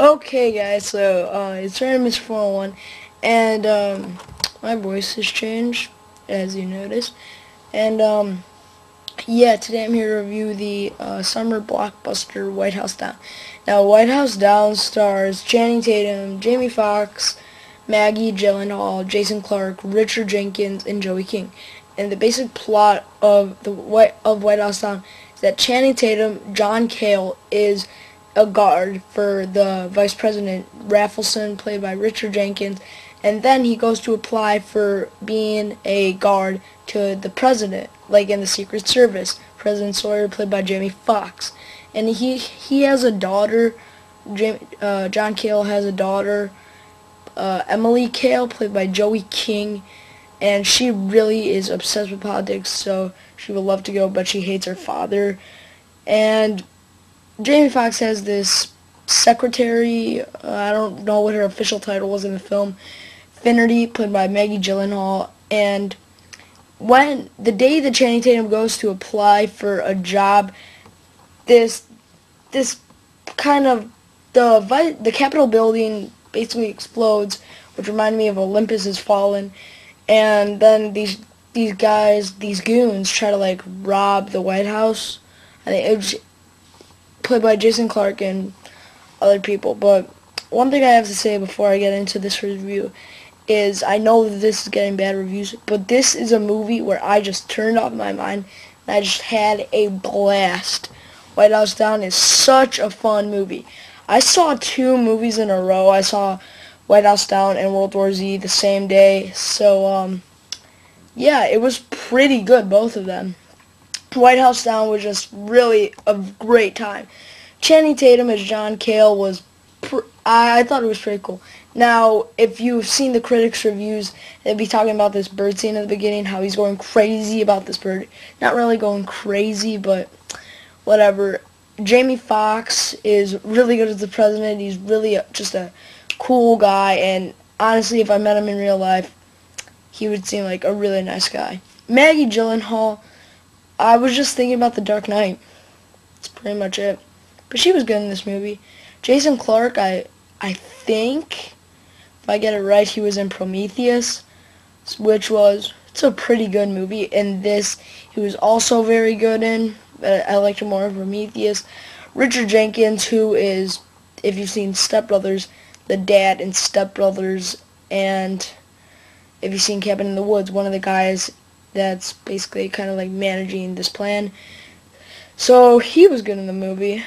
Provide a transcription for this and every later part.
Okay, guys, so it's Random Mr. 401, and my voice has changed, as you noticed. And yeah, today I'm here to review the summer blockbuster White House Down. Now, White House Down stars Channing Tatum, Jamie Foxx, Maggie Gyllenhaal, Jason Clarke, Richard Jenkins, and Joey King. And the basic plot of White House Down is that Channing Tatum, John Cale, is a guard for the Vice President Raffleson, played by Richard Jenkins, and then he goes to apply for being a guard to the president, like in the Secret Service. President Sawyer, played by Jamie Foxx, and he has a daughter. John Cale has a daughter, Emily Cale, played by Joey King, and she really is obsessed with politics. So she would love to go, but she hates her father. And Jamie Foxx has this secretary. I don't know what her official title was in the film. Finnerty, played by Maggie Gyllenhaal, and when the day that Channing Tatum goes to apply for a job, this this kind of the Capitol building basically explodes, which reminded me of Olympus Has Fallen, and then these guys, these goons, try to like rob the White House. I think it was played by Jason Clarke and other people. But one thing I have to say before I get into this review is I know that this is getting bad reviews, but this is a movie where I just turned off my mind and I just had a blast. White House Down is such a fun movie. I saw two movies in a row. I saw White House Down and World War Z the same day. So yeah, it was pretty good, both of them. White House Down was just really a great time. Channing Tatum as John Cale was, I thought it was pretty cool. Now, if you've seen the critics' reviews, they'd be talking about this bird scene at the beginning, how he's going crazy about this bird. Not really going crazy, but whatever. Jamie Foxx is really good as the president. He's really just a cool guy, and honestly, if I met him in real life, he would seem like a really nice guy. Maggie Gyllenhaal, I was just thinking about The Dark Knight. That's pretty much it. But she was good in this movie. Jason Clarke, I think, if I get it right, he was in Prometheus, which was, it's a pretty good movie. And this, he was also very good in, but I liked him more in Prometheus. Richard Jenkins, who is, if you've seen Step Brothers, the dad in Step Brothers, and if you've seen Cabin in the Woods, one of the guys that's basically kind of like managing this plan. So he was good in the movie.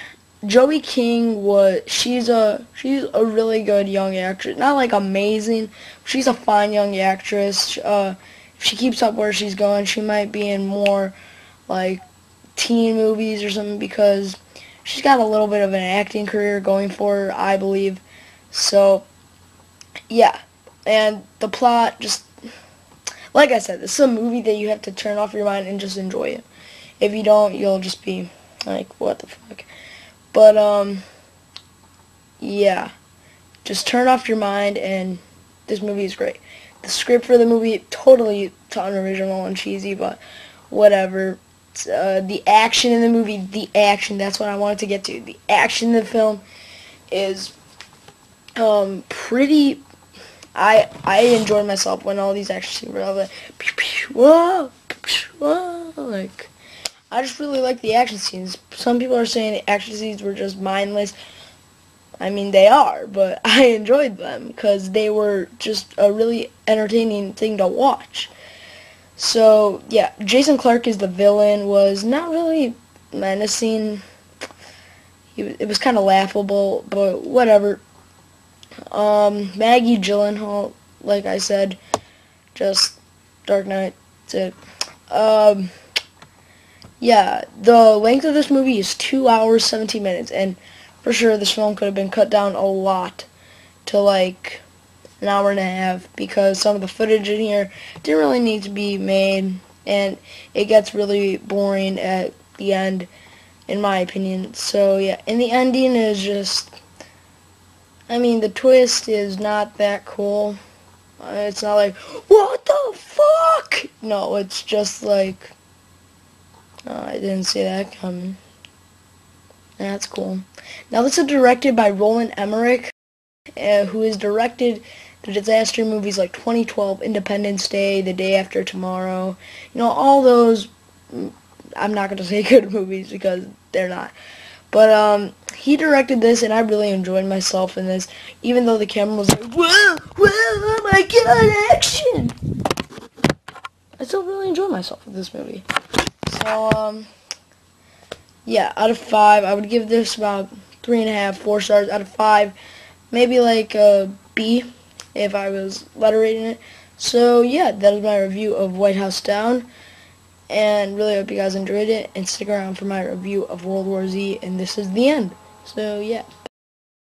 Joey King she's a really good young actress. Not like amazing. She's a fine young actress. If she keeps up where she's going, she might be in more like teen movies or something, because she's got a little bit of an acting career going for her, I believe. So yeah, and the plot, just like I said, this is a movie that you have to turn off your mind and just enjoy it. If you don't, you'll just be like, what the fuck? But yeah, just turn off your mind, and this movie is great. The script for the movie, totally unoriginal and cheesy, but whatever. The action in the movie, that's what I wanted to get to. The action in the film is pretty. I enjoyed myself when all these action scenes were like, pew, pew, whoa, pew, whoa, like. I just really like the action scenes. Some people are saying the action scenes were just mindless. I mean, they are, but I enjoyed them because they were just a really entertaining thing to watch. So, yeah, Jason Clarke is the villain, was not really menacing. It was kind of laughable, but whatever. Maggie Gyllenhaal, like I said, just Dark Knight, that's it. Yeah, the length of this movie is 2 hours, 17 minutes, and for sure this film could have been cut down a lot to like an hour and a half, because some of the footage in here didn't really need to be made, and it gets really boring at the end, in my opinion. So yeah, and the ending is just, I mean, the twist is not that cool. It's not like, what the fuck? No, it's just like, I didn't see that coming. That's cool. Now this is directed by Roland Emmerich, who has directed the disaster movies like 2012, Independence Day, The Day After Tomorrow. You know, all those, I'm not going to say good movies because they're not. But he directed this, and I really enjoyed myself in this, even though the camera was like, whoa, whoa, oh my god, action! I still really enjoyed myself with this movie. So, yeah, out of 5, I would give this about 3.5, 4 stars out of 5. Maybe like a B if I was letter rating it. So, yeah, that is my review of White House Down. And really hope you guys enjoyed it. And stick around for my review of World War Z. And this is the end. So, yeah.